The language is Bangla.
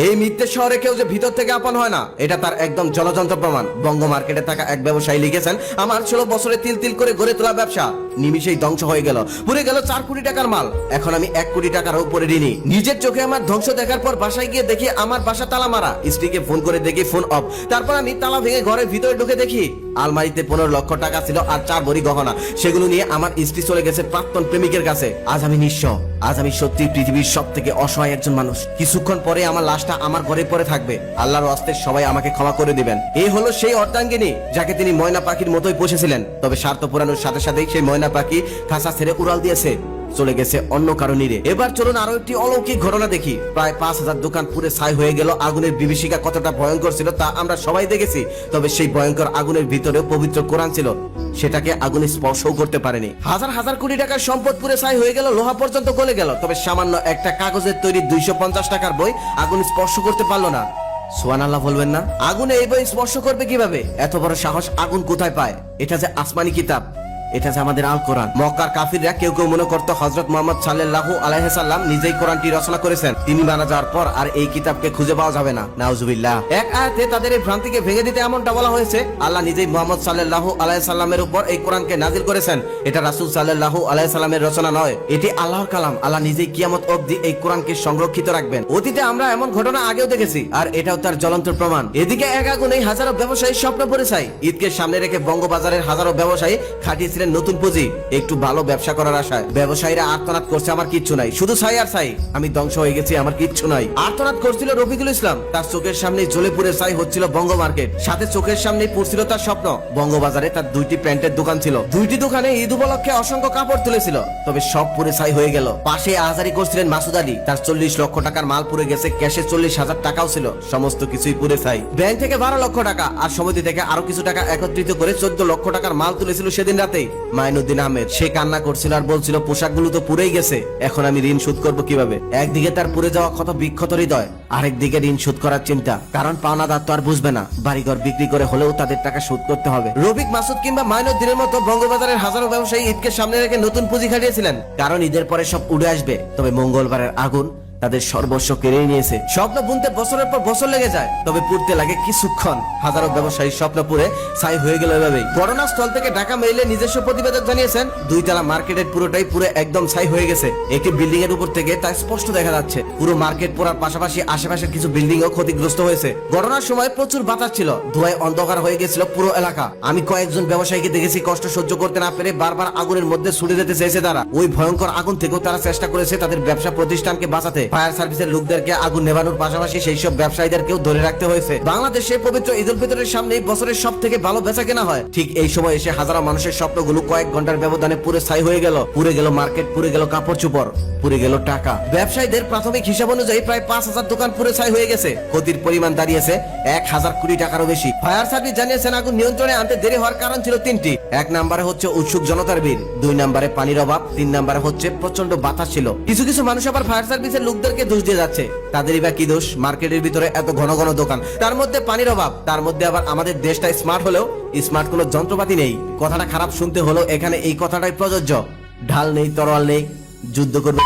এই মিথ্যে শহরে কেউ যে ভিতর থেকে আপন হয় না, এটা তার একদম জলজন্ত প্রমাণ। বঙ্গ মার্কেটে থাকা এক ব্যবসায়ী লিখেছেন, আমার 16 বছরে তিল তিল করে গড়ে তোলা ব্যবসা নিমিষেই ধ্বংস হয়ে গেল। পুড়ে গেল 4 কোটি টাকার মাল। এখন আমি 1 কোটি টাকার উপরে ঋণী। নিজের চোখে আমার ধ্বংস দেখার পর বাসায় গিয়ে দেখি আমার বাসা তালা মারা। স্ত্রীকে ফোন করে দেখি ফোন অফ। তারপর আমি তালা ভেঙে ঘরের ভিতরে ঢুকে দেখি আলমারিতে 15 লক্ষ টাকা ছিল আর 4 ভরি গহনা। সেগুলো নিয়ে আমার স্ত্রী চলে গেছে প্রাক্তন প্রেমিকের কাছে। আজ আমি নিঃস্ব। আজ আমি সত্যি পৃথিবীর সব থেকে অসহায় একজন মানুষ। কিছুক্ষণ পরে আমার লাশটা আমার ঘরে পড়ে থাকবে। আল্লাহর ওয়াস্তে সবাই আমাকে ক্ষমা করে দিবেন। এই হলো সেই অর্ধাঙ্গিনী যাকে তিনি ময়না পাখির মতোই পুষেছিলেন। তবে স্বার্থ পুরানোর সাথে সাথেই সেই ময়না পাখি খাঁচা ছেড়ে উড়াল দিয়েছে, চলে গেছে অন্য কারো নিরে। এবার চলুন আরো একটি অলৌকিক ঘটনা দেখি। প্রায় 5000 দোকান পুরে ছাই হয়ে গেল। আগুনের বিভীষিকা কতটা ভয়ঙ্কর ছিল তা আমরা সবাই দেখেছি। তবে সেই ভয়ঙ্কর আগুনের ভিতরে পবিত্র কোরআন ছিল, সেটাকে আগুন স্পর্শও করতে পারেনি। হাজার হাজার কোটি টাকার সম্পদ পুরে ছাই হয়ে গেল, লোহা পর্যন্ত গলে গেল। তবে সামান্য একটা কাগজের তৈরি 250 টাকার বই আগুন স্পর্শ করতে পারলো না। সুবহানাল্লাহ বলবেন না? আগুনে এই বই স্পর্শ করবে কিভাবে? এত বড় সাহস আগুন কোথায় পায়? এটা যে আসমানি কিতাব, এটা যে আমাদের আল কোরআন। মক্কার কাফিররা কেউ কেউ মনে করত হযরত মুহাম্মদ সাল্লাল্লাহু আলাইহি সাল্লাম নিজেই কোরআনটি রচনা করেছেন। তিনি মারা যাওয়ার পর আর এই কিতাবকে খুঁজে পাওয়া যাবে না। নাউজুবিল্লাহ। এক আয়াতে তাদের এই ভ্রান্তিকে ভেঙে দিতে এমনটা বলা হয়েছে, আল্লাহ নিজেই মুহাম্মদ সাল্লাল্লাহু আলাইহি সাল্লামের উপর এই কোরআনকে নাজিল করেছেন। এটা রাসূল সাল্লাল্লাহু আলাইহি সাল্লামের রচনা নয়, এটি আল্লাহর কালাম। আল্লাহ নিজেই কিয়ামত অবধি এই কোরআনকে সংরক্ষিত রাখবেন। অতীতে আমরা এমন ঘটনা আগেও দেখেছি, আর এটাও তার জ্বলন্ত প্রমাণ। এদিকে এক আগুনেই হাজারো ব্যবসায়ী স্বপ্ন পড়ে চাই। ঈদকে সামনে রেখে বঙ্গবাজারের হাজারো ব্যবসায়ী খাটিয়েছিলেন নতুন পুঁজি, একটু ভালো ব্যবসা করার আশায়। ব্যবসায়ীরা আর্তনাদ করছে, আমার কিচ্ছু নাই, শুধু ছাই আর ছাই, আমি ধ্বংস হয়ে গেছি, আমার কিচ্ছু নাই। আর্তনাদ করছিল রফিকুল ইসলাম। তার চোখের সামনে জ্বলে পুড়ে ছাই হচ্ছিল বঙ্গ মার্কেট। সাথে চোখের সামনে পড়ছিল তার স্বপ্ন। বঙ্গবাজারে তার 2টি প্যান্টের দোকান ছিল। 2টি দোকানে ঈদ উপলক্ষে অসংখ্য কাপড় তুলেছিল। তবে সব পুড়ে ছাই হয়ে গেল। পাশে আহাজারি করছিলেন মাসুদ আলী। তার 40 লক্ষ টাকার মাল পুড়ে গেছে, ক্যাশে 40,000 টাকাও ছিল। সমস্ত কিছুই পুড়ে ছাই। ব্যাংক থেকে 12 লক্ষ টাকা আর সমিতি থেকে আরো কিছু টাকা একত্রিত করে 14 লক্ষ টাকার মাল তুলেছিল সেদিন রাতেই মাইনুদ্দিন আহমেদ। সে কান্না করছিল আর বলছিল, পোশাকগুলো তো পুড়েই গেছে, এখন আমি ঋণ শোধ করবো কিভাবে? একদিকে তার পুড়ে যাওয়া ক্ষত বিক্ষত হৃদয়, আরেকদিকে ঋণ শোধ করার চিন্তা। কারণ পাওনাদার তো আর বুঝবে না, বাড়িঘর বিক্রি করে হলেও তাদের টাকা শোধ করতে হবে। রফিক, মাসুদ কিংবা মাইনুদ্দিনের মতো বঙ্গবাজারের হাজারো ব্যবসায়ী ঈদকে সামনে রেখে নতুন পুঁজি খাটিয়েছিলেন, কারণ ঈদের পরে সব উড়ে আসবে। তবে মঙ্গলবারের আগুন তাদের সর্বস্ব কেড়ে নিয়েছে। স্বপ্ন বুনতে বছরের পর বছর লেগে যায়, তবে পুড়তে লাগে কিছুক্ষণ। হাজারো ব্যবসায়ীর স্বপ্ন পুড়ে ছাই হয়ে গেল এভাবেই। ঘটনাস্থল থেকে ঢাকা মেইলের নিজস্ব প্রতিবেদক জানিয়েছেন, 2 তলা মার্কেটের পুরোটাই পুরো একদম ছাই হয়ে গেছে। একটি বিল্ডিং এর উপর থেকে তা স্পষ্ট দেখা যাচ্ছে। পুরো মার্কেট পোড়ার পাশাপাশি আশেপাশের কিছু বিল্ডিং ও ক্ষতিগ্রস্ত হয়েছে। ঘটনার সময় প্রচুর বাতাস ছিল, ধোঁয়ায় অন্ধকার হয়ে গেছিল পুরো এলাকা। আমি কয়েকজন ব্যবসায়ীকে দেখেছি কষ্ট সহ্য করতে না পেরে বারবার আগুনের মধ্যে ছুটে যেতে চেয়েছে তারা। ওই ভয়ঙ্কর আগুন থেকেও তারা চেষ্টা করেছে তাদের ব্যবসা প্রতিষ্ঠানকে বাঁচাতে। ফায়ার সার্ভিসের লোকদেরকে আগুন নেভানোর পাশাপাশি সেই সব ব্যবসায়ীদেরকেও ধরে রাখতে হয়েছে। বাংলাদেশে পবিত্র ঈদ উল ফিতরের সামনে বছরের সব থেকে ভালো বেচা কেনা হয়। ঠিক এই সময় এসে হাজারো মানুষের স্বপ্নগুলো কয়েক ঘন্টার ব্যবধানে পুরো ছাই হয়ে গেল। পুড়ে গেল মার্কেট, পুড়ে গেল কাপড় চোপড়, পুড়ে গেল টাকা। ব্যবসায়ীদের প্রাথমিক হিসাব অনুযায়ী প্রায় 5000 দোকান পুরো ছাই হয়ে গেছে। ক্ষতির পরিমাণ দাঁড়িয়েছে 1000 কোটি টাকারও বেশি। ফায়ার সার্ভিস জানিয়েছেন, আগুন নিয়ন্ত্রণে আনতে দেরি হওয়ার কারণ ছিল 3টি। 1 নম্বরে হচ্ছে উৎসুক জনতার ভিড়, 2 নম্বরে পানির অভাব, 3 নম্বরে হচ্ছে প্রচন্ড বাতাস ছিল। কিছু কিছু মানুষ আবার ফায়ার সার্ভিসের লোকদেরকে দোষ দিয়ে যাচ্ছে। তাদেরই বা কি দোষ? মার্কেটের ভিতরে এত ঘন ঘন দোকান, তার মধ্যে পানির অভাব, তার মধ্যে আবার আমাদের দেশটা স্মার্ট হলেও স্মার্ট কোনো যন্ত্রপাতি নেই। কথাটা খারাপ শুনতে হলেও এখানে এই কথাটাই প্রযোজ্য। ঢাল নেই, তরোয়াল নেই, যুদ্ধ করবে